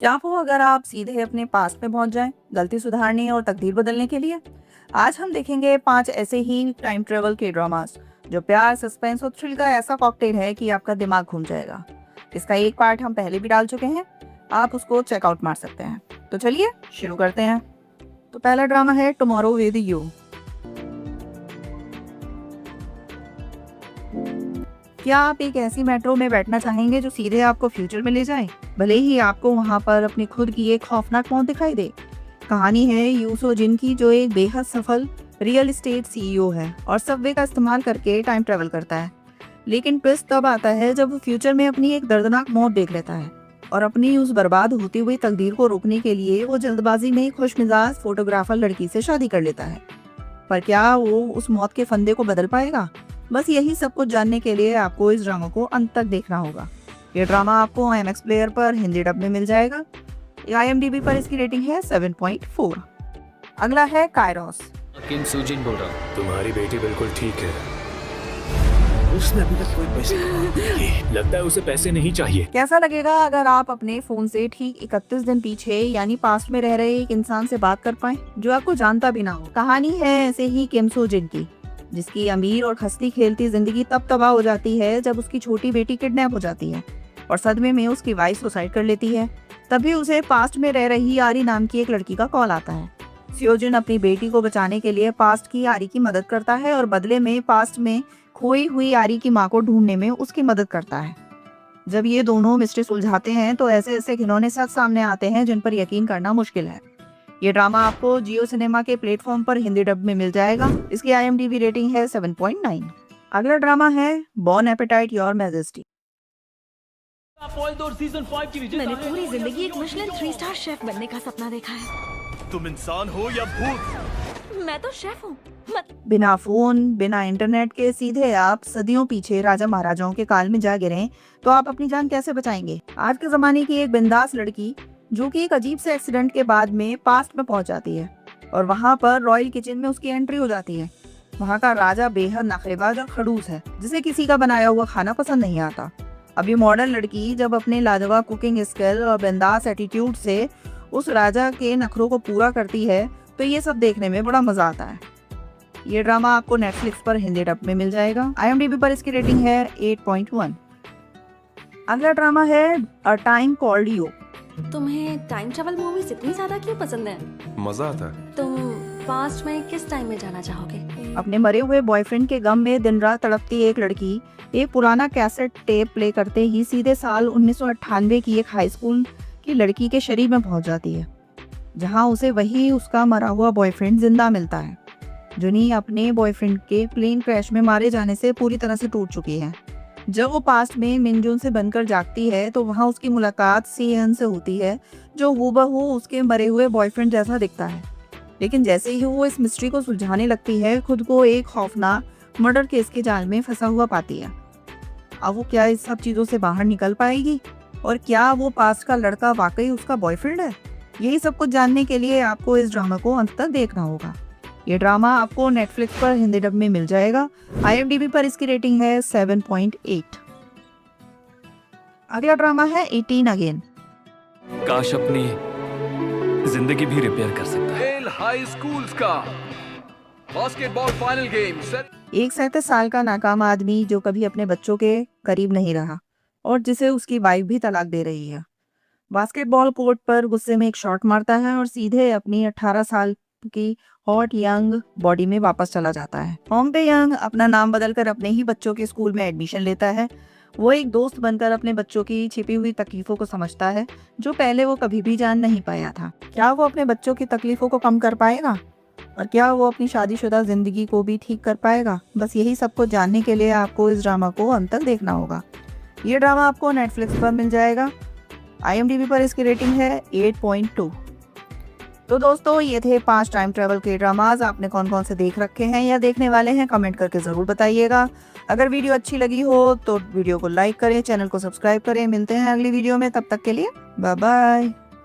क्या वो अगर आप सीधे अपने पास्ट में पहुंच जाएं, गलती सुधारने और तकदीर बदलने के लिए। आज हम देखेंगे 5 ऐसे ही टाइम ट्रेवल के ड्रामास जो प्यार, सस्पेंस और थ्रिल का ऐसा कॉकटेल है कि आपका दिमाग घूम जाएगा। इसका एक पार्ट हम पहले भी डाल चुके हैं, आप उसको चेकआउट मार सकते हैं। तो चलिए शुरू करते हैं। तो पहला ड्रामा है टुमारो विद यू। क्या आप एक ऐसी मेट्रो में बैठना चाहेंगे जो सीधे आपको फ्यूचर में ले जाए, भले ही आपको वहां पर अपनी खुद की एक खौफनाक मौत दिखाई दे। कहानी है यू सो जिन की, जो एक बेहद सफल रियल एस्टेट सीईओ है और सबवे का इस्तेमाल करके टाइम ट्रेवल करता है। लेकिन ट्विस्ट तब आता है जब वो फ्यूचर में अपनी एक दर्दनाक मौत देख लेता है और अपनी उस बर्बाद होती हुई तकदीर को रोकने के लिए वो जल्दबाजी में एक खुशमिजाज फोटोग्राफर लड़की से शादी कर लेता है। पर क्या वो उस मौत के फंदे को बदल पाएगा? बस यही सब कुछ जानने के लिए आपको इस ड्रामा को अंत तक देखना होगा। ये ड्रामा आपको IMAX प्लेयर पर हिंदी डब में मिल जाएगा। IMDb पर इसकी रेटिंग है 7.4। अगला है कायरोस। किम सूजिन बोल रहा हूँ। तुम्हारी बेटी बिल्कुल ठीक है। उसने अभी तक कोई पैसे नहीं दिए। लगता है उसे पैसे नहीं चाहिए। कैसा लगेगा अगर आप अपने फोन से ठीक 31 दिन पीछे यानी पास्ट में रह रहे एक इंसान से बात कर पाए जो आपको जानता भी ना हो। कहानी है ऐसे ही किम सो जिन की, जिसकी अमीर और हंसती खेलती जिंदगी तब तबाह हो जाती है जब उसकी छोटी बेटी किडनैप हो जाती है और सदमे में उसकी वाइफ सुसाइड कर लेती है। तभी उसे पास्ट में रह रही आरी नाम की एक लड़की का कॉल आता है। सियोजिन अपनी बेटी को बचाने के लिए पास्ट की आरी की मदद करता है और बदले में पास्ट में खोई हुई आरी की मां को ढूंढने में उसकी मदद करता है। जब ये दोनों मिस्ट्री सुलझाते हैं तो ऐसे ऐसे घिनौने सच सामने आते हैं जिन पर यकीन करना मुश्किल है। ये ड्रामा आपको जियो सिनेमा के प्लेटफॉर्म पर हिंदी डब में मिल जाएगा। इसकी IMDb रेटिंग है 7.9। अगला ड्रामा है बॉर्न एपेटाइट योर मैजेस्टी। मैंने पूरी जिंदगी एक मिशेलिन 3 स्टार शेफ बनने का सपना देखा है। तुम इंसान हो या भूत? मैं तो शेफ हूँ। बिना फोन, बिना इंटरनेट के सीधे आप सदियों पीछे राजा महाराजाओं के काल में जा गिरे तो आप अपनी जान कैसे बचाएंगे? आज के जमाने की एक बिंदास लड़की जो कि एक अजीब से एक्सीडेंट के बाद में पास्ट में पहुंच जाती है और वहां पर रॉयल किचन में उसकी एंट्री हो जाती है। वहां का राजा बेहद नखरेबाज और खड़ूस है जिसे किसी का बनाया हुआ खाना पसंद नहीं आता। अभी मॉडर्न लड़की जब अपने लाजवाब कुकिंग स्किल और बिंदास एटीट्यूड से उस राजा के नखरों को पूरा करती है तो ये सब देखने में बड़ा मजा आता है। ये ड्रामा आपको नेटफ्लिक्स पर हिंदी डब में मिल जाएगा। IMDb पर इसकी रेटिंग है 8.1। अगला ड्रामा है अ टाइम कॉल्ड यू। तुम्हें टाइम ट्रैवल मूवीज इतनी ज्यादा क्यों पसंद है? मजा आता है। तुम पास्ट में किस टाइम में जाना चाहोगे? अपने मरे हुए बॉयफ्रेंड के गम में दिन रात तड़पती एक लड़की एक पुराना कैसेट टेप प्ले करते ही सीधे साल 1998 की एक हाई स्कूल की लड़की के शरीर में पहुंच जाती है, जहां उसे वही उसका मरा हुआ बॉयफ्रेंड जिंदा मिलता है। जुनी अपने बॉयफ्रेंड के प्लेन क्रैश में मारे जाने से पूरी तरह से टूट चुकी है। जब वो पास्ट में मिनजुन से बनकर जागती है तो वहां उसकी मुलाकात सीएन से होती है जो हूबहू उसके मरे हुए बॉयफ्रेंड जैसा दिखता है। लेकिन जैसे ही वो इस मिस्ट्री को सुलझाने लगती है खुद को एक खौफनाक मर्डर केस के जाल में फंसा हुआ पाती है। अब वो क्या इस सब चीजों से बाहर निकल पाएगी और क्या वो पास्ट का लड़का वाकई उसका बॉयफ्रेंड है? यही सब कुछ जानने के लिए आपको इस ड्रामा को अंत तक देखना होगा। ये ड्रामा आपको नेटफ्लिक्स पर हिंदी डब में मिल जाएगा। IMDb पर इसकी रेटिंग है 7.8। अगला ड्रामा है 18 अगेन। काश अपनी जिंदगी भी रिपेयर कर सकता है। हाई स्कूल्स का बास्केटबॉल फाइनल गेम। एक 37 साल का नाकाम आदमी जो कभी अपने बच्चों के करीब नहीं रहा और जिसे उसकी वाइफ भी तलाक दे रही है, बास्केटबॉल कोर्ट पर गुस्से में एक शॉट मारता है और सीधे अपनी 18 साल की हॉट यंग बॉडी में वापस चला जाता है। होंगटे यंग अपना नाम बदलकर अपने ही बच्चों के स्कूल में एडमिशन लेता है। वो एक दोस्त बनकर अपने बच्चों की छिपी हुई तकलीफों को समझता है जो पहले वो कभी भी जान नहीं पाया था। क्या वो अपने बच्चों की तकलीफों को कम कर पाएगा और क्या वो अपनी शादीशुदा जिंदगी को भी ठीक कर पाएगा? बस यही सब कुछ जानने के लिए आपको इस ड्रामा को अंत तक देखना होगा। ये ड्रामा आपको नेटफ्लिक्स पर मिल जाएगा। IMDb पर इसकी रेटिंग है 8.2। तो दोस्तों ये थे 5 टाइम ट्रेवल के ड्रामाज। आपने कौन कौन से देख रखे हैं या देखने वाले हैं कमेंट करके जरूर बताइएगा। अगर वीडियो अच्छी लगी हो तो वीडियो को लाइक करें, चैनल को सब्सक्राइब करें। मिलते हैं अगली वीडियो में, तब तक के लिए बाय बाय।